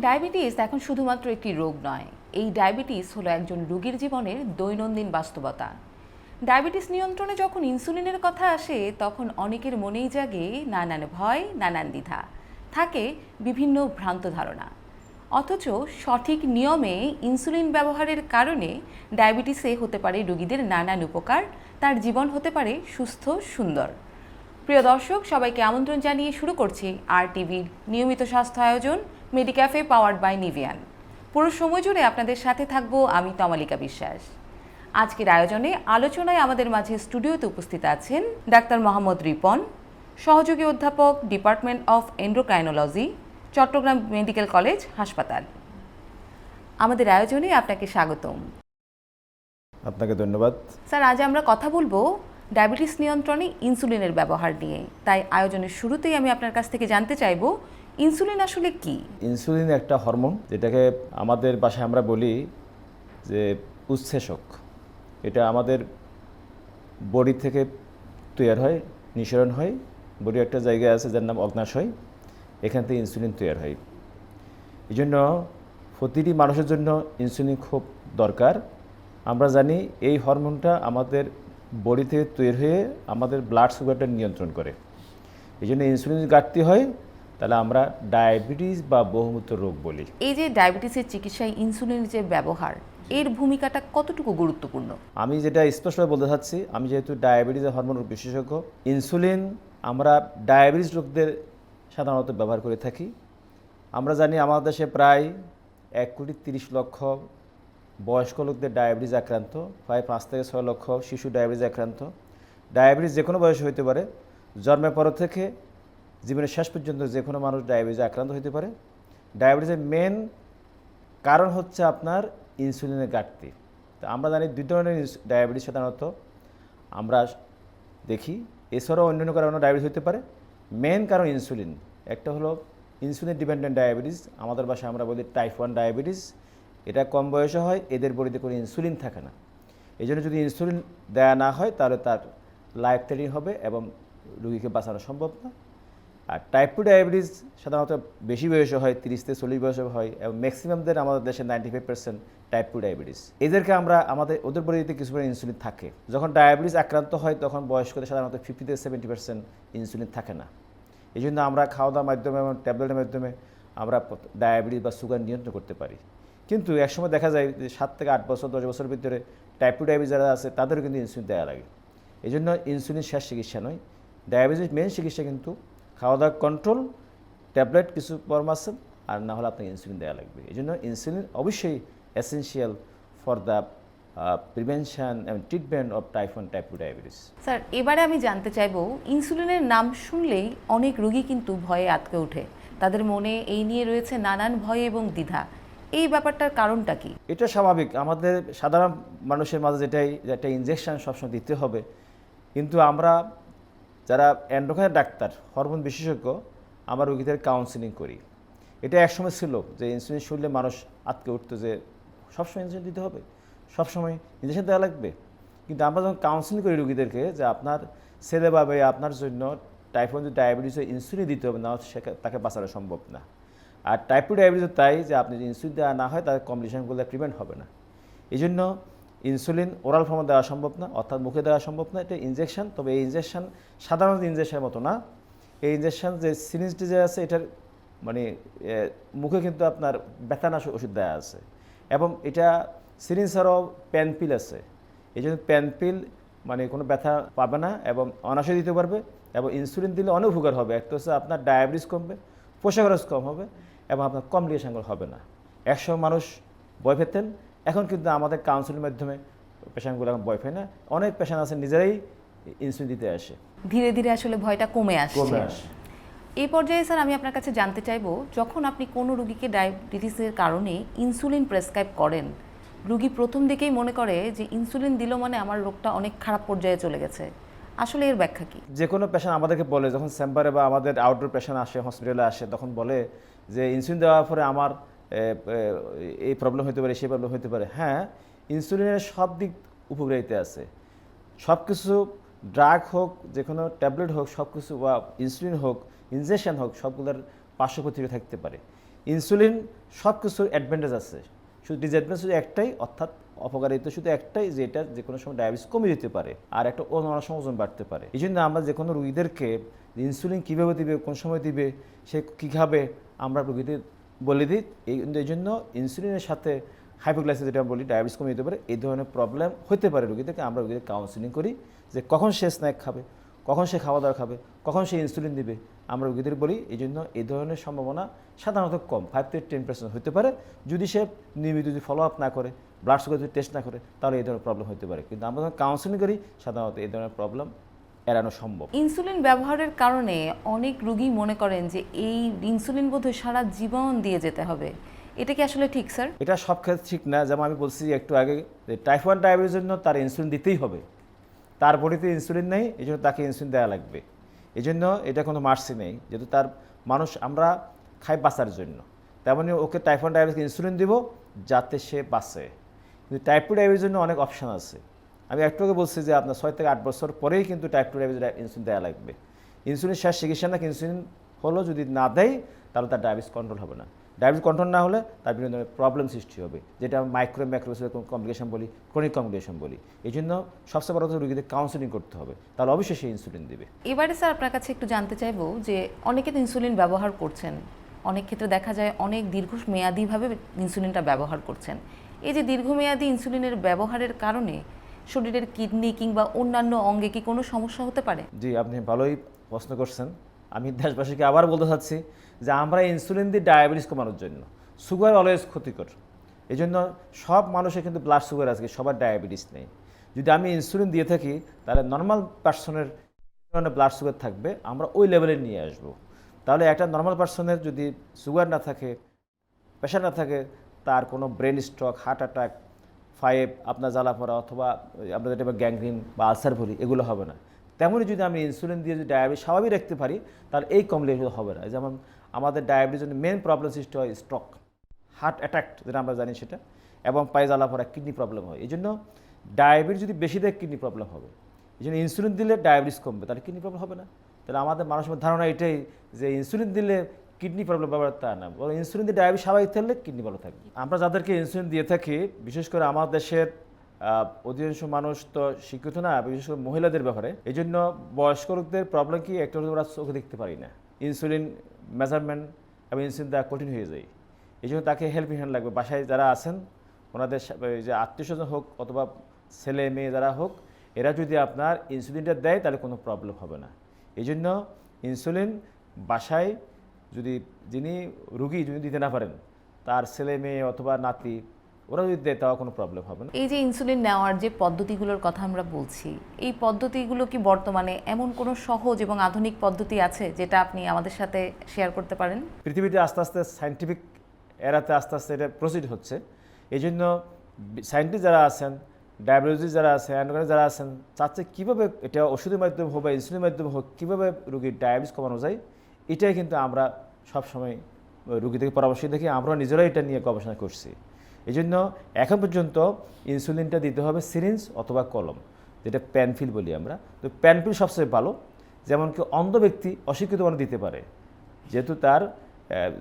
Diabetes এখন শুধুমাত্র একটি রোগ নয়, এই ডায়াবেটিস হলো একজন রোগীর জীবনের দৈনন্দিন বাস্তবতা। ডায়াবেটিস নিয়ন্ত্রণে যখন ইনসুলিনের কথা আসে তখন অনেকের মনেই জাগে নানান ভয়, নানান দ্বিধা, থাকে বিভিন্ন ভ্রান্ত ধারণা। অথচ সঠিক নিয়মে ইনসুলিন ব্যবহারের কারণে ডায়াবেটিসে হতে পারে রোগীদের নানান উপকার, তার জীবন হতে পারে সুস্থ, সুন্দর। প্রিয় দর্শক, সবাইকে আমন্ত্রণ জানিয়ে শুরু করছি RTV-র নিয়মিত স্বাস্থ্য আয়োজন মেডিক্যাফে পাওয়ার্ড বাই নিভিয়ান। পুরো সময় জুড়ে আপনাদের সাথে থাকবো আমি তমালিকা বিশ্বাস। আজকের আয়োজনে আলোচনায় আমাদের মাঝে স্টুডিওতে উপস্থিত আছেন ডাক্তার মোহাম্মদ রিপন, সহযোগী অধ্যাপক, department of endocrinology, Chittagong medical college হাসপাতাল। আমাদের আয়োজনে আপনাকে স্বাগতম। আপনাকে ধন্যবাদ। স্যার, আজ আমরা কথা বলবো ডায়াবেটিস নিয়ন্ত্রণে ইনসুলিনের ব্যবহার নিয়ে। তাই আয়োজনের শুরুতেই আমি আপনার কাছ থেকে জানতে চাইবো, ইনসুলিন আসলে কি? ইনসুলিন একটা হরমোন, যেটাকে আমাদের ভাষায় আমরা বলি যে উৎসেচক। এটা আমাদের বডি থেকে তৈরি হয়, নিঃসরণ হয়। বডির একটা জায়গায় আছে যার নাম অগ্নাশয়, এখান থেকে ইনসুলিন তৈরি হয়। এই জন্য প্রতিটি মানুষের জন্য ইনসুলিন খুব দরকার। আমরা জানি এই হরমোনটা আমাদের বডি থেকে তৈরি হয়ে আমাদের ব্লাড সুগারটা নিয়ন্ত্রণ করে। এই জন্য ইনসুলিন ঘাটতি হয় তাহলে আমরা ডায়াবেটিস বা বহুমূত্র রোগ বলি। এই যে ডায়াবেটিসের চিকিৎসায় ইনসুলিনের যে ব্যবহার, এর ভূমিকাটা কতটুকু গুরুত্বপূর্ণ? আমি যেটা স্পষ্টভাবে বলতে চাচ্ছি, আমি যেহেতু ডায়াবেটিসের হরমোন বিশেষজ্ঞ, ইনসুলিন আমরা ডায়াবেটিস রোগদের সাধারণত ব্যবহার করে থাকি। আমরা জানি আমাদের দেশে প্রায় 1,30,00,000 বয়স্ক লোকদের ডায়াবেটিস আক্রান্ত, প্রায় 5 থেকে 6 লক্ষ শিশু ডায়াবেটিস আক্রান্ত। ডায়াবেটিস যে কোনো বয়সে হতে পারে, জন্মের পর থেকে জীবনের শেষ পর্যন্ত যে কোনো মানুষ ডায়াবেটিসে আক্রান্ত হতে পারে। ডায়াবেটিসের মেন কারণ হচ্ছে আপনার ইনসুলিনের ঘাটতি। তো আমরা জানি দুই ধরনের ডায়াবেটিস সাধারণত আমরা দেখি, এছাড়াও অন্যান্য কারণে ডায়াবেটিস হতে পারে। মেন কারণ ইনসুলিন। একটা হলো ইনসুলিন ডিপেন্ডেন্ট ডায়াবেটিস, আমাদের ভাষায় আমরা বলি টাইপ 1 ডায়াবেটিস। এটা কম বয়সে হয়, এদের বডিতে কোনো ইনসুলিন থাকে না। এই জন্য যদি ইনসুলিন দেয়া না হয় তাহলে তার লাইফ থ্রেটিং হবে এবং রোগীকে বাঁচানো সম্ভব না। আর টাইপ 2 ডায়াবেটিস সাধারণত বেশি বয়সে হয়, 30 থেকে 40 বয়সে হয়, এবং ম্যাক্সিমামদের আমাদের দেশে 95% টাইপ 2 ডায়াবেটিস। এদেরকে আমরা ওদের বডিতে কিছু পরিমাণ ইনসুলিন থাকে। যখন ডায়াবেটিস আক্রান্ত হয় তখন বয়স্কদের সাধারণত 50 থেকে 70% ইনসুলিন থাকে না। এই জন্য আমরা খাওয়া দাওয়ার মাধ্যমে এবং ট্যাবলেটের মাধ্যমে আমরা ডায়াবেটিস বা সুগার নিয়ন্ত্রণ করতে পারি। কিন্তু একসময় দেখা যায় যে 7 থেকে 8 বছর 10 বছরের ভিতরে টাইপ 2 ডায়াবেটিস যারা আছে তাদেরও কিন্তু ইনসুলিন দেওয়া লাগে। এই জন্য ইনসুলিন শেষ চিকিৎসা নয়, ডায়াবেটিস মেন চিকিৎসা কিন্তু খাওয়া দাওয়া কন্ট্রোল, ট্যাবলেট কিছু পরামর্শ, আর না হলে আপনাকে ইনসুলিন দেওয়া লাগবে। এই জন্য ইনসুলিন অবশ্যই essential for the prevention and treatment of type 1 type 2 diabetes. Sir, এবারে আমি জানতে চাইবো, ইনসুলিনের নাম শুনলেই অনেক রোগী কিন্তু ভয়ে আটকে ওঠে, তাদের মনে এই নিয়ে রয়েছে নানান ভয় এবং দ্বিধা। এই ব্যাপারটার কারণটা কি? এটা স্বাভাবিক, আমাদের সাধারণ মানুষের মাঝে একটা ইনজেকশন সবসময় দিতে হবে। কিন্তু আমরা যারা এন্ডোক্রাইন ডাক্তার, হরমোন বিশেষজ্ঞ, আমরা রোগীদের কাউন্সিলিং করি। এটা একসময় ছিল যে ইনসুলিন শুনলে মানুষ আটকে উঠতো যে সবসময় ইনসুলিন দিতে হবে, সবসময় ইনজেকশন দেওয়া লাগবে। কিন্তু আমরা যখন কাউন্সিলিং করি রোগীদেরকে যে আপনার ছেলে বা মেয়ে আপনার জন্য টাইপ 1 ডায়াবেটিসে ইনসুলিন দিতে হবে, না তাকে বাঁচানো সম্ভব না। আর টাইপ 2 ডায়াবেটিস তাই যে আপনি যদি ইনসুলিন দেওয়া না হয় তাদের কমপ্লিকেশনগুলো প্রিভেন্ট হবে না। এই জন্য ইনসুলিন ওরাল ফর্মে দেওয়া সম্ভব না, অর্থাৎ মুখে দেওয়া সম্ভব না। এটা ইনজেকশন, তবে এই ইনজেকশন সাধারণত ইনজেকশনের মতো না। এই ইনজেকশন যে সিরিঞ্জটি যে আছে এটার মানে মুখে কিন্তু আপনার ব্যথানাশক ওষুধ দেওয়া আছে, এবং এটা সিরিঞ্জ ছাড়াও প্যানপিল আছে। এই জন্য প্যানপিল মানে কোনো ব্যথা পাবে না এবং অনায়াসে দিতে পারবে, এবং ইনসুলিন দিলে অনেক উপকার হবে। একটা হচ্ছে আপনার ডায়াবেটিস কমবে, পোষা খরচ কম হবে, এবং আপনার কমপ্লিকেশনগুলো হবে না। একসময় মানুষ ভয় পেতেন, এখন কিন্তু আমাদের কাউন্সিলের মাধ্যমে পেশেন্টগুলো এখন ভয় পায় না। অনেক পেশেন্ট আছে নিজেরাই ইনসুলিন দিতে আসে, ধীরে ধীরে আসলে ভয়টা কমে আসছে। আসে। এই পর্যায়ে স্যার আমি আপনার কাছে জানতে চাইবো, যখন আপনি কোনো রোগীকে ডায়াবেটিসের কারণে ইনসুলিন প্রেসক্রাইব করেন, রোগী প্রথম দিকেই মনে করে যে ইনসুলিন দিল মানে আমার রোগটা অনেক খারাপ পর্যায়ে চলে গেছে। আসলে এর ব্যাখ্যা কি? যে কোনো পেশেন্ট আমাদেরকে বলে, যখন চেম্বারে বা আমাদের আউটডোর পেশেন্ট আসে, হসপিটালে আসে, তখন বলে যে ইনসুলিন দেওয়ার পরে আমার এই প্রবলেম হতে পারে, সেই প্রবলেম হতে পারে। হ্যাঁ, ইনসুলিনের সব দিক উপকারিতা আছে। সব কিছু ড্রাগ হোক, যে কোনো ট্যাবলেট হোক, সব কিছু বা ইনসুলিন হোক, ইনজেকশন হোক, সবগুলোর পার্শ্ব প্রতিক্রিয়া থাকতে পারে। ইনসুলিন সব কিছুর অ্যাডভান্টেজ আছে, শুধু ডিসঅ্যাডভান্টেজ শুধু একটাই, অর্থাৎ অপকারিতা শুধু একটাই, যে এটা যে কোনো সময় ডায়াবেটিস কমে যেতে পারে আর একটা অন্য সময় ওজন বাড়তে পারে। এই জন্য আমরা যে কোনো রোগীদেরকে ইনসুলিন কীভাবে দিবে, কোন সময় দিবে, সে কী খাবে, আমরা রোগীদের বলে দিই। এই জন্য ইনসুলিনের সাথে হাইপোগ্লাইসিস, যেটা বলি ডায়াবেটিস কমে যেতে পারে, এই ধরনের প্রবলেম হতে পারে রোগীদেরকে, আমরা রোগীদের কাউন্সিলিং করি যে কখন সে স্ন্যাক খাবে, কখন সে খাওয়া দাওয়া খাবে, কখন সে ইনসুলিন দিবে, আমরা রোগীদের বলি। এই জন্য এই ধরনের সম্ভাবনা সাধারণত কম, 5 থেকে 10% হতে পারে যদি সে নিয়মিত যদি ফলো আপ না করে, ব্লাড সুগার যদি টেস্ট না করে, তাহলে এই ধরনের প্রবলেম হতে পারে। কিন্তু আমরা যখন কাউন্সিলিং করি সাধারণত এই ধরনের প্রবলেম এড়ানো সম্ভব। ইনসুলিন ব্যবহারের কারণে অনেক রোগী মনে করেন যে এই ইনসুলিন বোধহয় সারা জীবন দিয়ে যেতে হবে, এটা কি আসলে ঠিক স্যার? এটা সব ক্ষেত্রে ঠিক না। যেমন আমি বলছি একটু আগে, যে টাইপ 1 ডায়াবেটিসের জন্য তার ইনসুলিন দিতেই হবে, তার বডিতে ইনসুলিন নেই, এই জন্য তাকে ইনসুলিন দেওয়া লাগবে। এই জন্য এটা কোনো মার্সি নেই, যেহেতু তার মানুষ আমরা খাই বাঁচার জন্য, তেমনি ওকে টাইপ 1 ডায়াবেটিস ইনসুলিন দিব যাতে সে বাঁচে। কিন্তু টাইপ 2 ডায়াবেটিসের জন্য অনেক অপশান আছে। আমি একটু আগে বলছি যে আপনার 6 থেকে 8 বছর পরেই কিন্তু টাইপ 2 ডায়াবেটিস ইনসুলিন দেওয়া লাগবে। ইনসুলিন শেষ চিকিৎসা না, ইনসুলিন হলো যদি না দেয় তাহলে তার ডায়াবেটিস কন্ট্রোল হবে না। ডায়াবেটিস কন্ট্রোল না হলে তার বিভিন্ন ধরনের প্রবলেম সৃষ্টি হবে, যেটা মাইক্রো ম্যাক্রোসেলের কমপ্লিকেশন বলি, ক্রনিক কমপ্লিকেশন বলি। এই জন্য সবচেয়ে বড় কথা রোগীদের কাউন্সিলিং করতে হবে, তাহলে অবশ্যই সে ইনসুলিন দেবে। এবারে স্যার আপনার কাছে একটু জানতে চাইবো যে অনেকে তো ইনসুলিন ব্যবহার করছেন, অনেক ক্ষেত্রে দেখা যায় অনেক দীর্ঘমেয়াদীভাবে ইনসুলিনটা ব্যবহার করছেন। এই যে দীর্ঘমেয়াদী ইনসুলিনের ব্যবহারের কারণে শরীরের কিডনি কিংবা অন্যান্য অঙ্গে কি কোনো সমস্যা হতে পারে? জি, আপনি ভালোই প্রশ্ন করছেন। আমি দেশবাসীকে আবার বলতে চাচ্ছি যে আমরা ইনসুলিন দিই ডায়াবেটিস কমানোর জন্য। সুগার অলওয়েজ ক্ষতিকর, এই জন্য সব মানুষের কিন্তু ব্লাড সুগার আছে, সবার ডায়াবেটিস নেই। যদি আমি ইনসুলিন দিয়ে থাকি তাহলে নর্মাল পার্সনের ধরনের ব্লাড সুগার থাকবে, আমরা ওই লেভেলে নিয়ে আসব। তাহলে একটা নর্মাল পার্সনের যদি সুগার না থাকে, প্রেশার না থাকে, তার কোনো ব্রেন স্ট্রোক, হার্ট অ্যাটাক, আপনার জ্বালা পড়া, অথবা আমরা যেটা গ্যাংগ্রিন বা আলসার বলি, এগুলো হবে না। তেমনই যদি আমি ইনসুলিন দিয়ে যদি ডায়াবেটিস স্বাভাবিক রাখতে পারি, তাহলে এই কমপ্লিকেশন হবে না। যেমন আমাদের ডায়াবেটিস জন্য মেন প্রবলেম সৃষ্টি হয় স্ট্রোক, হার্ট অ্যাটাক যেটা আমরা জানি সেটা, এবং পায়ে জ্বালা পড়া, কিডনি প্রবলেম হয়। এই জন্য ডায়াবেটিস যদি বেশি দেয় কিডনি প্রবলেম হবে। এই জন্য ইনসুলিন দিলে ডায়াবেটিস কমবে, তাহলে কিডনি প্রবলেম হবে না। তাহলে আমাদের মানুষের ধারণা এটাই যে ইনসুলিন দিলে কিডনি প্রবলেম ব্যাপার, তা না, বরং ইনসুলিন দিয়ে ডায়াবেটিস স্বাভাবিক থাকলে কিডনি ভালো থাকবে। আমরা যাদেরকে ইনসুলিন দিয়ে থাকি, বিশেষ করে আমার দেশের অধিকাংশ মানুষ তো শিক্ষিত না, বিশেষ করে মহিলাদের ব্যাপারে। এই জন্য বয়স্ক লোকদের প্রবলেম কি, একটা ওরা চোখে দেখতে পারি না, ইনসুলিন মেজারমেন্ট এবং ইনসুলিন দেওয়া কঠিন হয়ে যায়। এই জন্য তাকে হেল্পিং হ্যান্ড লাগবে। বাসায় যারা আছেন ওনাদের যে আত্মীয় স্বজন হোক অথবা ছেলে মেয়ে যারা হোক, এরা যদি আপনার ইনসুলিনটা দেয় তাহলে কোনো প্রবলেম হবে না। এই জন্য ইনসুলিন বাসায় যদি যিনি রুগী যদি দিতে না পারেন, তার ছেলে মেয়ে অথবা নাতি ওরা যদি দেয়, তাও কোনো প্রবলেম হবে না। এই যে ইনসুলিন নেওয়ার যে পদ্ধতিগুলোর কথা আমরা বলছি, এই পদ্ধতিগুলো কি বর্তমানে এমন কোনো সহজ এবং আধুনিক পদ্ধতি আছে যেটা আপনি আমাদের সাথে শেয়ার করতে পারেন? পৃথিবীতে আস্তে আস্তে সায়েন্টিফিক এরাতে আস্তে আস্তে এটা প্রসিড হচ্ছে। এই জন্য সায়েন্টিস্ট যারা আছেন, ডায়াবেটিস যারা আছে, অ্যান্ডোক্রাইন যারা আছেন, চাচ্ছে কীভাবে এটা ওষুধের মাধ্যমে হোক বা ইনসুলিনের মাধ্যমে হোক, কীভাবে রোগীর ডায়াবেটিস কমানো যায়। এটাই কিন্তু আমরা সবসময় রোগী থেকে পরামর্শ দেখি, আমরা নিজেরাই এটা নিয়ে গবেষণা করছি। এই জন্য এখন পর্যন্ত ইনসুলিনটা দিতে হবে সিরিঞ্জ অথবা কলম, যেটা প্যানফিল বলি আমরা। তো প্যানফিল সবচেয়ে ভালো, যেমন কি অন্ধ ব্যক্তি অশিক্ষিত মানুষ দিতে পারে, যেহেতু তার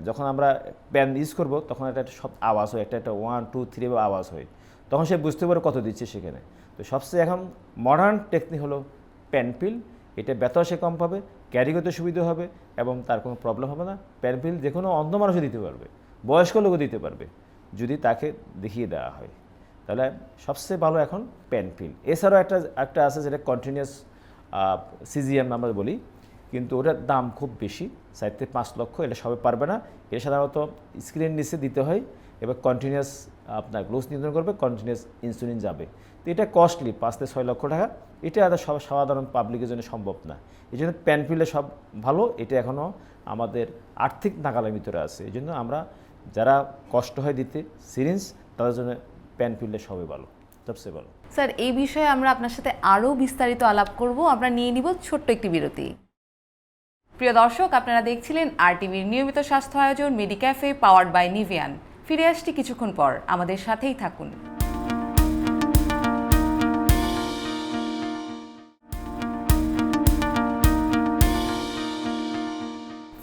যখন আমরা প্যান ইউজ করব তখন একটা সব আওয়াজ হয়, একটা 1 2 3 আওয়াজ হয়, তখন সে বুঝতে পারে কত দিচ্ছে সেখানে। তো সবচেয়ে এখন মডার্ন টেকনিক হলো প্যানপিল। এটা ব্যথা সে কম পাবে, ক্যারি করতে সুবিধা হবে এবং তার কোনো প্রবলেম হবে না। প্যানপিল যে কোনো অন্ধ মানুষও দিতে পারবে, বয়স্ক লোকও দিতে পারবে যদি তাকে দেখিয়ে দেওয়া হয়। তাহলে সবচেয়ে ভালো এখন প্যানপিল। এছাড়াও একটা আছে যেটা কন্টিনিউয়াস সিজিএম আমরা বলি, কিন্তু ওটার দাম খুব বেশি, 4 থেকে 5 লক্ষ। এটা সবাই পারবে না। এটা সাধারণত স্ক্রিনের নিচে দিতে হয়, এবার কন্টিনিউয়াস আপনার গ্লুকোজ নিয়ন্ত্রণ করবে, কন্টিনিউয়াস ইনসুলিন যাবে। তো এটা কস্টলি, 5 থেকে 6 লক্ষ টাকা। এটা সব সাধারণ পাবলিকের জন্য সম্ভব না। এই জন্য প্যানপিলে সব ভালো। এটা এখনও আমাদের আর্থিক নাগালের ভিতরে আছে। এই জন্য আমরা যারা কষ্ট হয় দিতে সিরিঞ্জ, তাদের জন্য প্যানপিলে সবই ভালো, সবচেয়ে ভালো। স্যার, এই বিষয়ে আমরা আপনার সাথে আরও বিস্তারিত আলাপ করব। আমরা নিয়ে নিব ছোট্ট একটি বিরতি। প্রিয় দর্শক, আপনারা দেখছিলেন RTVর নিয়মিত স্বাস্থ্য আয়োজন মেডিক্যাফে, পাওয়ার্ড বাই নিভিয়ান। ফিরে আসছি কিছুক্ষণ পর, আমাদের সাথেই থাকুন।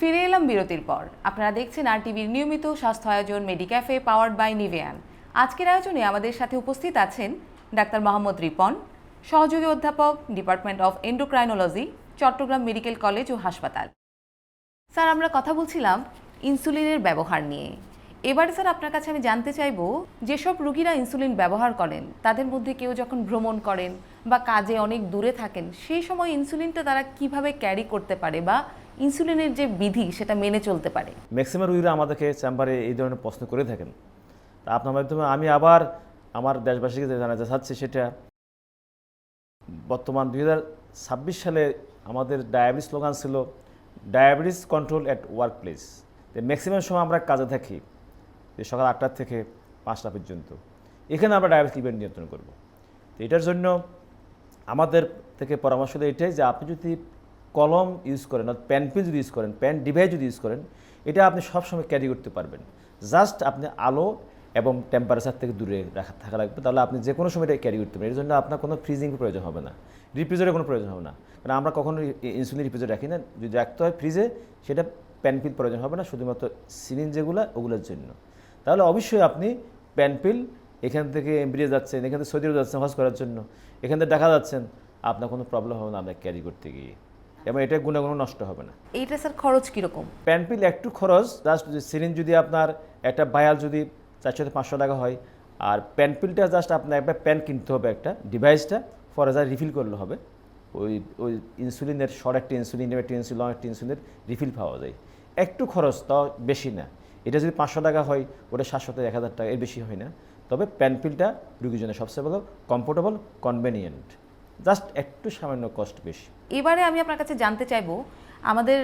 ফিরে এলাম বিরতির পর আপনারা দেখছেন আর টিভির নিয়মিত স্বাস্থ্য আয়োজন মেডিক্যাফে পাওয়ার্ড বাই নিভিয়ান। আজকের আয়োজনে আমাদের সাথে উপস্থিত আছেন ডাক্তার মোহাম্মদ রিপন, সহযোগী অধ্যাপক, department of endocrinology, Chittagong medical college ও হাসপাতাল। স্যার, আমরা কথা বলছিলাম ইনসুলিনের ব্যবহার নিয়ে। এবারে স্যার আপনার কাছে আমি জানতে চাইব, যেসব রোগীরা ইনসুলিন ব্যবহার করেন তাদের মধ্যে কেউ যখন ভ্রমণ করেন বা কাজে অনেক দূরে থাকেন, সেই সময় ইনসুলিনটা তারা কিভাবে ক্যারি করতে পারে বা ইনসুলিনের যে বিধি সেটা মেনে চলতে পারে? ম্যাক্সিমাম রোগীরা আমাদেরকে চেম্বারে এই ধরনের প্রশ্ন করে থাকেন। তা আপনার মাধ্যমে আমি আবার আমার দেশবাসীকে যে জানাতে চাচ্ছি, সেটা বর্তমান 2026 সালে আমাদের ডায়াবেটিস স্লোগান ছিল diabetes control at work place. Maximum সময় আমরা কাজে থাকি সকাল 8টা থেকে 5টা পর্যন্ত। এখানে আমরা ডায়াবেটিস লিভার নিয়ন্ত্রণ করব। তো এটার জন্য আমাদের থেকে পরামর্শ দেয় এটাই যে আপনি যদি কলম ইউজ করেন, পেন যদি ইউজ করেন, পেন ডিভাইস যদি ইউজ করেন, এটা আপনি সবসময় ক্যারি করতে পারবেন। জাস্ট আপনি আলো এবং টেম্পারেচার থেকে দূরে থাকা লাগবে, তাহলে আপনি যে কোনো সময় এটা ক্যারি করতে পারেন। এর জন্য আপনার কোনো ফ্রিজিং প্রয়োজন হবে না, রিফ্রিজারের কোনো প্রয়োজন হবে না। কারণ আমরা কখনো ইনসুলিন রিফ্রিজার রাখি না। যদি রাখতে হয় ফ্রিজে, সেটা প্যানপিল প্রয়োজন হবে না, শুধুমাত্র সিরিঞ্জ যেগুলো ওগুলোর জন্য। তাহলে অবশ্যই আপনি প্যানপিল এখান থেকে এমব্রিয়ে যাচ্ছেন, এখান থেকে সৌদি আরব যাচ্ছেন হজ করার জন্য, এখান থেকে দেখা যাচ্ছেন, আপনার কোনো প্রবলেম হবে না আপনার ক্যারি করতে গিয়ে, এবং এটা গুণাগুণ নষ্ট হবে না। এইটা স্যার খরচ কীরকম? প্যানপিল একটু খরচ, জাস্ট সিরিঞ্জ যদি আপনার একটা বায়াল যদি 400 থেকে 500 টাকা হয়, আর প্যানপিলটা জাস্ট আপনার একটা প্যান কিনতে হবে, একটা ডিভাইসটা ফরেজার রিফিল করলে হবে। ওই ইনসুলিনের শর্ট একটা ইনসুলিন, একটা ইনসুলিন, লং একটা ইনসুলিনের রিফিল পাওয়া যায়। একটু খরচ, তাও বেশি না। এটা যদি 500 টাকা হয়, ওটা 700 থেকে 1000 টাকা, এর বেশি হয় না। তবে প্যানপিলটা রোগীর জন্য সবচেয়ে ভালো, কমফোর্টেবল, কনভেনিয়েন্ট, জাস্ট একটু সামান্য কষ্ট বেশি। এবারে আমি আপনার কাছে জানতে চাইব, আমাদের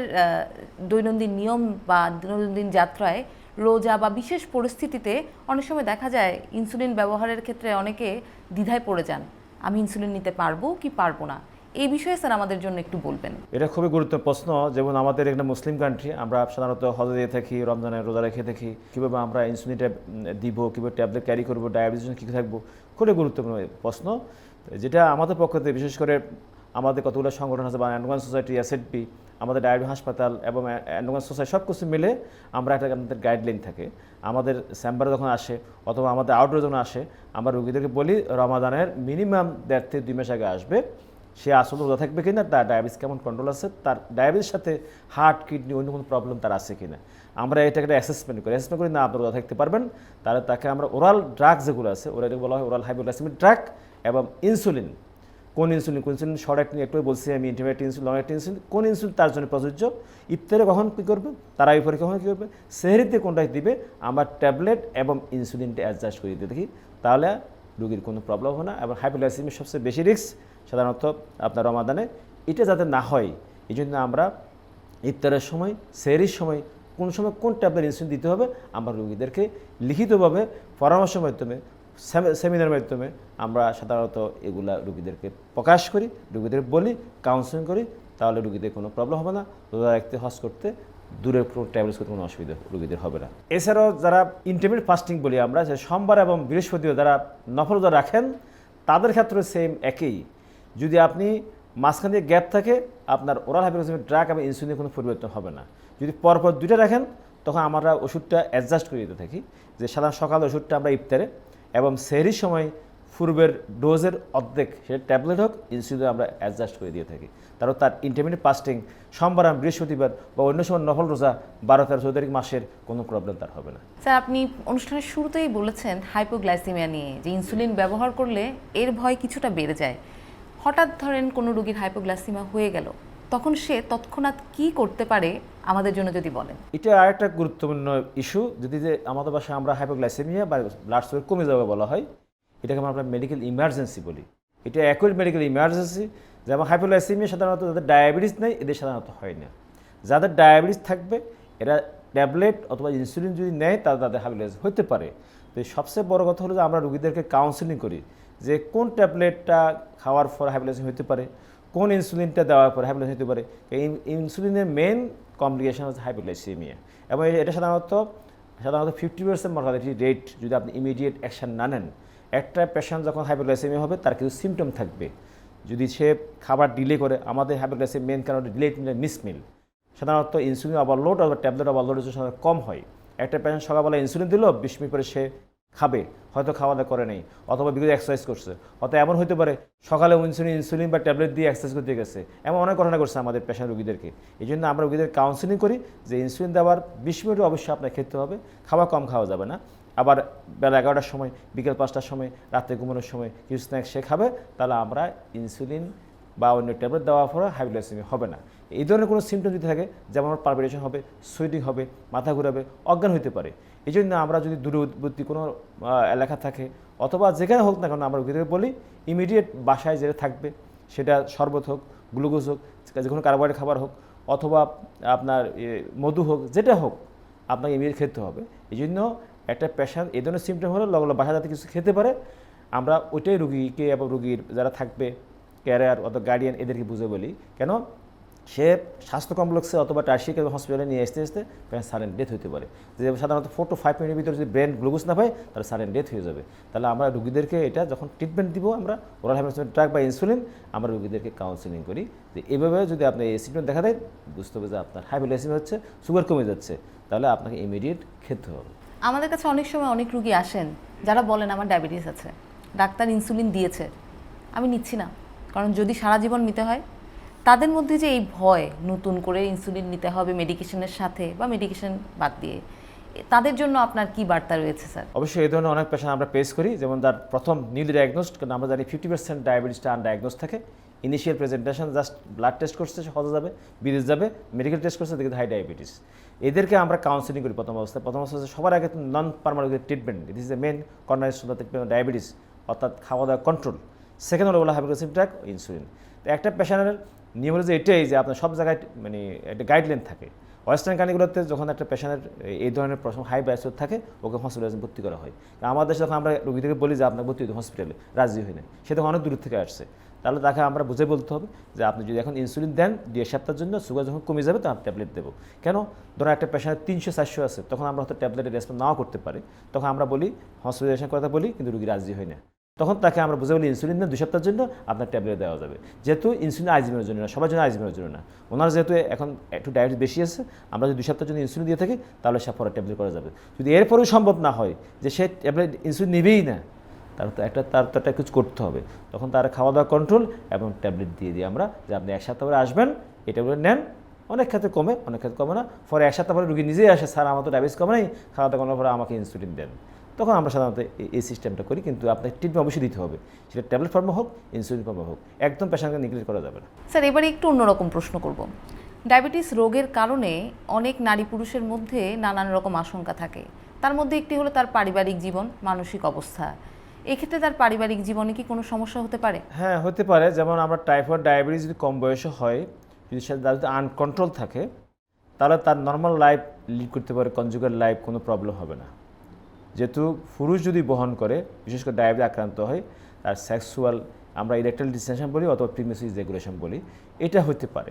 দৈনন্দিন নিয়ম বা দৈনন্দিন যাত্রায় রোজা বা বিশেষ পরিস্থিতিতে অনেক সময় দেখা যায় ইনসুলিন ব্যবহারের ক্ষেত্রে অনেকে দ্বিধায় পড়ে যান, আমি ইনসুলিন নিতে পারবো কি পারবো না। এই বিষয়ে স্যার আমাদের জন্য একটু বলবেন। এটা খুবই গুরুত্বপূর্ণ প্রশ্ন। যেমন আমাদের একটা মুসলিম কান্ট্রি, আমরা সাধারণত হজে দিয়ে থাকি, রমজানে রোজা রেখে থাকি, কীভাবে আমরা ইনসুলিনটা দিব, কীভাবে ট্যাবলেট ক্যারি করবো, ডায়াবেটিস কী থাকবো, খুবই গুরুত্বপূর্ণ প্রশ্ন। যেটা আমাদের পক্ষ থেকে, বিশেষ করে আমাদের কতগুলো সংগঠন আছে, বা এন্ডোক্রাইন সোসাইটি, এসএডপি, আমাদের ডায়াবেটিস হাসপাতাল এবং এন্ডোক্রাইন সোসাইটি, সব কিছু মিলে আমরা একটা আমাদের গাইডলাইন থাকে। আমাদের চেম্বারে যখন আসে অথবা আমাদের আউটডোরে যখন আসে, আমরা রোগীদেরকে বলি রমাদানের মিনিমাম 1.5 থেকে 2 মাস আগে আসবে, সে আসলে রোজা থাকবে কিনা, তার ডায়াবেটিস কেমন কন্ট্রোল আছে, তার ডায়াবেটিসের সাথে হার্ট, কিডনি, অন্য কোনো প্রবলেম তার আছে কিনা, আমরা এটাকে একটা অ্যাসেসমেন্ট করি না আপনি রোজা থাকতে পারবেন, তাহলে তাকে আমরা ওরাল ড্রাগ যেগুলো আছে, ওরা বলা হয় ওরাল হাইপোগ্লাইসেমিক ড্রাগ, এবং ইনসুলিন, কোন ইনসুলিন শর্ট অ্যাক্টিং, একটু বলছি আমি, intermediate insulin, long acting insulin, কোন ইনসুলিন তার জন্য প্রযোজ্য, ইফতারে কখন কী করবে, তারাই পরে কখন কী করবে, সেহরিতে কোনটা দিবে, আমরা ট্যাবলেট এবং ইনসুলিনটা অ্যাডজাস্ট করে দিয়ে দেখি, তাহলে রোগীর কোনো প্রবলেম হবে না। এবং হাইপোগ্লাইসেমিক সবচেয়ে বেশি রিস্ক সাধারণত আপনার রমাদানে, এটা যাতে না হয় এই জন্য আমরা ইফতারের সময়, সেহরির সময়, কোন সময় কোন ট্যাবলেট ইনসুলিন দিতে হবে, আমরা রোগীদেরকে লিখিতভাবে পরামর্শের মাধ্যমে, সেমিনারের মাধ্যমে আমরা সাধারণত এগুলা রোগীদেরকে প্রকাশ করি, রোগীদের বলি, কাউন্সেলিং করি, তাহলে রোগীদের কোনো প্রবলেম হবে না, রোজা রাখতে, হজ করতে, দূরের কোনো ট্রাভেলস করতে কোনো অসুবিধা রোগীদের হবে না। এছাড়াও যারা ইন্টারমিডিয়েট ফাস্টিং বলি আমরা, যে সোমবার এবং বৃহস্পতিবার যারা নফল রোজা রাখেন, তাদের ক্ষেত্রে সেম একই। যদি আপনি মাঝখান দিয়ে গ্যাপ থাকে, আপনার ওরাল হাইপোগ্লাইসেমিক ড্রাগ এবং ইনসুলিনের কোনো পরিবর্তন হবে না। যদি পরপর 2টা রাখেন, তখন আমরা ওষুধটা অ্যাডজাস্ট করে দিতে থাকি, যে সাধারণ সকালে ওষুধটা আমরা ইফতারে এবং সেহরির সময় পূর্বের ডোজের অর্ধেক, সেটা ট্যাবলেট হোক, ইনসুলিন আমরা অ্যাডজাস্ট করে দিয়ে থাকি। তারপর তার ইন্টারমিডিয়েট ফাস্টিং, সোমবার, বৃহস্পতিবার বা অন্য সময় নফল রোজা 12, 13, 14 তারিখ মাসের কোনো প্রবলেম তার হবে না। স্যার, আপনি অনুষ্ঠানের শুরুতেই বলেছেন হাইপোগ্লাইসেমিয়া নিয়ে, যে ইনসুলিন ব্যবহার করলে এর ভয় কিছুটা বেড়ে যায়। হঠাৎ ধরেন কোনো রোগীর হাইপোগ্লাইসেমিয়া হয়ে গেল, তখন সে তৎক্ষণাৎ কী করতে পারে আমাদের জন্য যদি বলেন। এটা আরেকটা গুরুত্বপূর্ণ ইস্যু। যদি যে আমাদের বাসায় আমরা হাইপোগ্লাইসেমিয়া বা ব্লাড সুগার কমে যাবে বলা হয়, এটাকে আমরা মেডিকেল ইমার্জেন্সি বলি। এটা অ্যাকুইট মেডিকেল ইমার্জেন্সি। যেমন হাইপোগ্লাইসেমিয়া সাধারণত যাদের ডায়াবেটিস নেই, এদের সাধারণত হয় না। যাদের ডায়াবেটিস থাকবে, এরা ট্যাবলেট অথবা ইনসুলিন যদি নেয়, তাদের হাইপোগ্লাইসেমিয়া হতে পারে। তো সবচেয়ে বড় কথা হলো যে আমরা রোগীদেরকে কাউন্সেলিং করি, যে কোন ট্যাবলেটটা খাওয়ার পর হাইপোগ্লাইসেমিয়া হতে পারে, কোন ইনসুলিনটা দেওয়ার পর হাইপোগ্লাইসেমিয়া হতে পারে। এই ইনসুলিনের মেন কমপ্লিকেশন হচ্ছে হাইপোগ্লাইসেমিয়া, এবং এটা সাধারণত 50% মর্টালিটি রেট যদি আপনি ইমিডিয়েট অ্যাকশন না নেন। একটা পেশেন্ট যখন হাইপোগ্লাইসেমিয়া হবে, তার কিছু সিমটম থাকবে। যদি সে খাবার ডিলে করে, আমাদের হাইপোগ্লাইসেমিয়া মেন কারণ ডিলেট মিল, মিসমিল। সাধারণত ইনসুলিন ওভারলোড অথবা ট্যাবলেট ওভারলোডের জন্য সাধারণত কম হয়। একটা পেশেন্ট সকালবেলা ইনসুলিন দিল, 20 মিনিট পরে সে খাবে, হয়তো খাওয়া দাওয়া করে নেই, অথবা বিকজ এক্সারসাইজ করছে, অথবা এমন হতে পারে সকালে ইনসুলিন বা ট্যাবলেট দিয়ে এক্সারসাইজ করতে গেছে। এমন অনেক ঘটনা করছে আমাদের পেশেন্ট রোগীদেরকে। এই জন্য আমরা রোগীদের কাউন্সিলিং করি যে ইনসুলিন দেওয়ার 20 মিনিট অবশ্যই আপনার খেতে হবে, খাওয়া কম খাওয়া যাবে না। আবার বেলা 11টার সময়, বিকেল 5টার সময়, রাত্রে ঘুমানোর সময় কিছু স্ন্যাক্স সে খাবে, তাহলে আমরা ইনসুলিন বা অন্য ট্যাবলেট দেওয়ার পরে হাইপোগ্লাইসেমিয়া হবে না। এই ধরনের কোনো সিমটম যদি থাকে, যেমন পালপিটেশন হবে, সুইটিং হবে, মাথা ঘুরাবে, অজ্ঞান হতে পারে, এই জন্য আমরা যদি দূরবর্তী কোনো এলাকা থাকে অথবা যেখানে হোক না কেন, আমরা রোগীদের বলি ইমিডিয়েট বাসায় যেটা থাকবে, সেটা শরবত হোক, গ্লুকোজ হোক, যে কোনো কার্বোহাইড্রেট খাবার হোক, অথবা আপনার মধু হোক, যেটা হোক আপনাকে ইমিডিয়েট খেতে হবে। এই জন্য একটা পেশেন্ট এই ধরনের সিমটম হলে লগলো বাসা যাতে কিছু খেতে পারে, আমরা ওইটাই রুগীকে এবং রুগীর যারা থাকবে ক্যারিয়ার অথবা গার্ডিয়ান এদেরকে বুঝে বলি। কেন সে স্বাস্থ্য কমপ্লেক্সে অথবা টার্সিয়ারি হসপিটালে নিয়ে আসতে আসতে সাডেন ডেথ হতে পারে। যে সাধারণত 4 to 5 মিনিটের ভিতরে যদি ব্রেন গ্লুকোজ না পায়, তাহলে সাডেন ডেথ হয়ে যাবে। তাহলে আমরা রুগীদেরকে এটা যখন ট্রিটমেন্ট দিব, আমরা ওরাল হাইপোটেনশন ড্রাগ বা ইনসুলিন, আমরা রুগীদেরকে কাউন্সিলিং করি যে এভাবে যদি আপনি এই সিমটম দেখা দেয়, বুঝতে হবে যে আপনার হাইপোগ্লাইসেমিয়া হচ্ছে, সুগার কমে যাচ্ছে, তাহলে আপনাকে ইমিডিয়েট খেতে হবে। আমাদের কাছে অনেক সময় অনেক রুগী আসেন যারা বলেন আমার ডায়াবেটিস আছে, ডাক্তার ইনসুলিন দিয়েছে, আমি নিচ্ছি না, কারণ যদি সারা জীবন নিতে হয়। তাদের মধ্যে যে এই ভয় নতুন করে ইনসুলিন নিতে হবে মেডিকেশনের সাথে বা মেডিকেশন বাদ দিয়ে, তাদের জন্য আপনার কি বার্তা রয়েছে স্যার? অবশ্যই এই ধরনের অনেক পেশেন্ট আমরা পেস করি, যেমন তার প্রথম নিউলি ডায়াগনোসড, কারণ আমরা জানি 50% ডায়াবেটিসটা আনডায়াগনোস থাকে। Initial presentation just blood test করছে, হজে যাবে, বিদেশ যাবে, মেডিকেল টেস্ট করছে, দেখে হাই ডায়াবেটিস। এদেরকে আমরা কাউন্সিলিং করি প্রথম অবস্থায়। প্রথম অবস্থায় সবার আগে non permanent treatment, it is the main cornerstone of diabetes, অর্থাৎ খাওয়া দাওয়া কন্ট্রোল। সেকেন্ড হলো বলা হাইপোগ্লাইসেমিক ড্রাগ, ইনসুলিন। তো একটা পেশেন্টের নিয়ম হলো যে এটাই, যে আপনার সব জায়গায় মানে একটা গাইডলাইন থাকে। ওয়েস্টার্ন কান্ট্রিগুলোতে যখন একটা পেশেন্টের এই ধরনের প্রশ্ন হাই ব্লাড থাকে, ওকে হসপিটালে ভর্তি করা হয়। আমাদের দেশে যখন আমরা রোগীদেরকে বলি যে আপনার ভর্তি হতে হসপিটালে, রাজি হয় না, সে তখন অনেক দূর থেকে আসছে, তাহলে তাকে আমরা বুঝে বলতে হবে যে আপনি যদি এখন ইনসুলিন দেন 2 সপ্তাহের জন্য, সুগার যখন কমে যাবে তখন ট্যাবলেট দেবো। কেন ধরো একটা পেশেন্টের 300-400 আছে, তখন আমরা হয়তো ট্যাবলেটের রেসপন্স নাও করতে পারি, তখন আমরা বলি হসপিটালাইজেশন কথা বলি, কিন্তু রুগী রাজি হয় না। তখন তাকে আমরা বুঝে বলি ইনসুলিন দেন 2 সপ্তাহের জন্য, আপনার ট্যাবলেট দেওয়া যাবে। যেহেতু ইনসুলিন আইজিমের জন্য না, সবার জন্য আইজিমের জন্য না, ওনার যেহেতু এখন একটু ডায়াবেটিস বেশি আছে, আমরা যদি 2 সপ্তাহের জন্য ইনসুলিন দিয়ে থাকি, তাহলে সে পরে ট্যাবলেট করা যাবে। যদি এরপরেও সম্ভব না হয় যে সে ট্যাবলেট ইনসুলিন নেবেই না, তার তো একটা কিছু করতে হবে। তখন তার খাওয়া দাওয়া কন্ট্রোল এবং ট্যাবলেট দিয়ে দিই আমরা, যে আপনি 1 সপ্তাহ পরে আসবেন, এই ট্যাবলেট নেন। অনেক ক্ষেত্রে কমে, অনেক ক্ষেত্রে কমে না। পরে 1 সপ্তাহ পরে রুগী নিজেই আসে, স্যার আমার তো ডায়াবেটিস কমে নাই, খাওয়া দাওয়া করার পরে আমাকে ইনসুলিন দেন। তখন আমরা সাধারণত এই সিস্টেমটা করি, কিন্তু আপনাকে ট্রিটমেন্ট অবশ্যই দিতে হবে, সেটা ট্যাবলেট ফর্মে হোক, ইনসুলিন ফর্মে হোক, একদম পেশেন্টকে নেগলেক্ট করা যাবে না। স্যার এবারে একটু অন্যরকম প্রশ্ন করব। ডায়াবেটিস রোগের কারণে অনেক নারী পুরুষের মধ্যে নানান রকম আশঙ্কা থাকে, তার মধ্যে একটি হলো তার পারিবারিক জীবন, মানসিক অবস্থা। এক্ষেত্রে তার পারিবারিক জীবনে কি কোনো সমস্যা হতে পারে? হ্যাঁ, হতে পারে। যেমন আমরা টাইফয়েড ডায়াবেটিস যদি কম বয়সে হয়, যদি সে যদি আনকন্ট্রোল থাকে, তাহলে তার নর্মাল লাইফ লিড করতে পারে, কনজুগাল লাইফ, কোনো প্রবলেম হবে না। যেহেতু পুরুষ যদি বহন করে, বিশেষ করে ডায়াবেটিস আক্রান্ত হয়, তার সেক্সুয়াল, আমরা ইরেকটাইল ডিসফাংশন বলি অথবা প্রেগন্যান্সি রেগুলেশন বলি, এটা হতে পারে।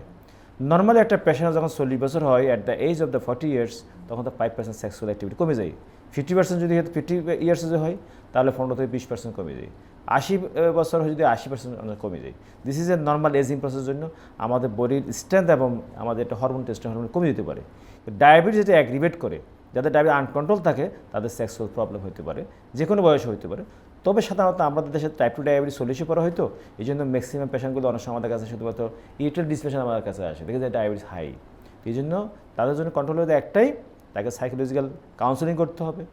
নর্মালি একটা পেশেন্ট যখন 40 বছর হয়, at the age of the 40 years, তখন তো 5% সেক্সুয়াল অ্যাক্টিভিটি কমে যায়। 50% যদি 50 ইয়ার্স যদি হয়, তাহলে 15 থেকে 20% কমে যায়। 80 বছর হয় যদি 80% কমে যায়। This is a normal ageing প্রসেসের জন্য আমাদের বডির স্ট্রেংথ এবং আমাদের একটা হরমোন টেস্টোস্টেরন কমে যেতে পারে। ডায়াবেটিস যেটা অ্যাগ্রিভেট করে, যাদের ডায়াবেটিস আনকন্ট্রোল থাকে, তাদের সেক্সুয়াল প্রবলেম হতে পারে, যে কোনো বয়সে হতে পারে। তবে সাধারণত আমাদের দেশে টাইপ 2 ডায়াবেটিস 40 পরে হয়তো, এই জন্য ম্যাক্সিমাম পেশেন্টগুলো অনেক সময় আমাদের কাছে শুধুমাত্র ইরেকটাইল ডিসফাংশন আমাদের কাছে আসে, দেখে যায় ডায়াবেটিস হাই। এই জন্য তাদের জন্য কন্ট্রোল হতে একটাই, তাকে সাইকোলজিক্যাল কাউন্সেলিং করতে হবে,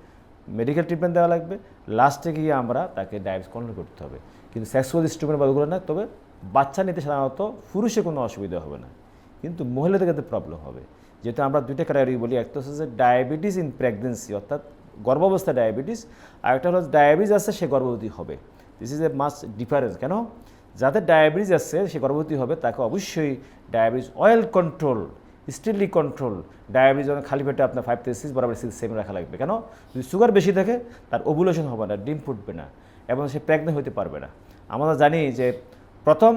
মেডিকেল ট্রিটমেন্ট দেওয়া লাগবে, লাস্টে গিয়ে আমরা তাকে ডায়াবেটিস কন্ট্রোল করতে হবে। কিন্তু সেক্সুয়াল স্ট্রিটমেন্ট বলগুলো না। তবে বাচ্চা নিতে সাধারণত পুরুষে কোনো অসুবিধা হবে না, কিন্তু মহিলাদের ক্ষেত্রে প্রবলেম হবে। যেহেতু আমরা 2টা ক্যাটাগরি বলি, একটা হচ্ছে যে ডায়াবেটিস ইন প্রেগনেন্সি, অর্থাৎ গর্ভাবস্থা ডায়াবেটিস, আর একটা হলো ডায়াবেটিস আছে সে গর্ভবতী হবে। This is a mass difference. কেন? যাদের ডায়াবেটিস আছে সে গর্ভবতী হবে, তাকে অবশ্যই diabetes well control, strictly control, diabetes যখন খালি পেটে আপনার 5 থেকে 6 বরাবর 6-7 রাখা লাগবে। কেন? যদি সুগার বেশি থাকে, তার ওভুলেশন হবে না, ডিম ফুটবে না, এবং সে প্রেগনেন্ট হতে পারবে না। আমরা জানি যে প্রথম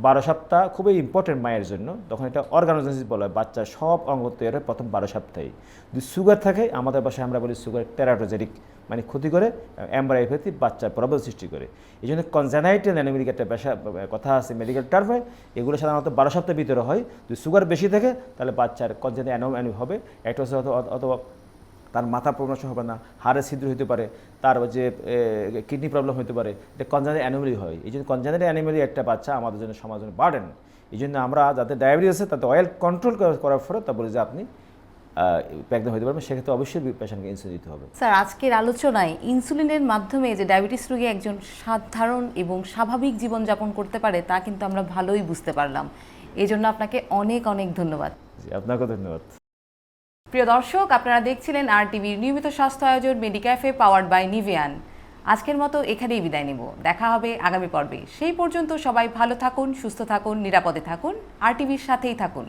12 সপ্তাহ খুবই ইম্পর্টেন্ট মায়ের জন্য, তখন এটা অর্গানোজেনেসিস বলা হয়, বাচ্চার সব অঙ্গ তৈরি হয় প্রথম 12 সপ্তাহে। যদি সুগার থাকে, আমাদের বাসায় আমরা বলি সুগার টেরাটোজেনিক মানে ক্ষতি করে, এমব্রায়োপ্যাথি বাচ্চার প্রবলেম সৃষ্টি করে। এই জন্য কনজেনাইটাল অ্যানিমিক একটা কথা আছে মেডিকেল টার্মে, এগুলো সাধারণত 12 সপ্তাহের ভিতরে হয়। যদি সুগার বেশি থাকে তাহলে বাচ্চার কনজেনাইটাল অ্যানিমিক হবে। একটা হচ্ছে অথবা তার মাথা প্রমোশন হবে না, হাড়ে ছিদ্র হতে পারে, তার যে কিডনি প্রবলেম হতে পারে, এটা কনজেনাইটাল অ্যানিমিলি হয়। এই জন্য কনজেনাইটাল অ্যানিমিলি একটা বাচ্চা আমাদের জন্য সমাজের জন্য বার্ডেন। এই জন্য আমরা যাদের ডায়াবেটিস আছে তাতে অয়েল কন্ট্রোল করার পরে তা বলে যে আপনি প্রেগনেন্ট হতে পারবেন, সেক্ষেত্রে অবশ্যই পেশেন্টকে ইনসুলিন দিতে হবে। স্যার, আজকের আলোচনায় ইনসুলিনের মাধ্যমে যে ডায়াবেটিস রোগী একজন সাধারণ এবং স্বাভাবিক জীবনযাপন করতে পারে তা কিন্তু আমরা ভালোই বুঝতে পারলাম। এই জন্য আপনাকে অনেক অনেক ধন্যবাদ। জি, আপনাকেও ধন্যবাদ। প্রিয় দর্শক, আপনারা দেখছিলেন RTVর নিয়মিত স্বাস্থ্য আয়োজন মেডিক্যাফে পাওয়ার্ড বাই নিভিয়ান। আজকের মতো এখানেই বিদায় নেব। দেখা হবে আগামী পর্বে। সেই পর্যন্ত সবাই ভালো থাকুন, সুস্থ থাকুন, নিরাপদে থাকুন, RTVর সাথেই থাকুন।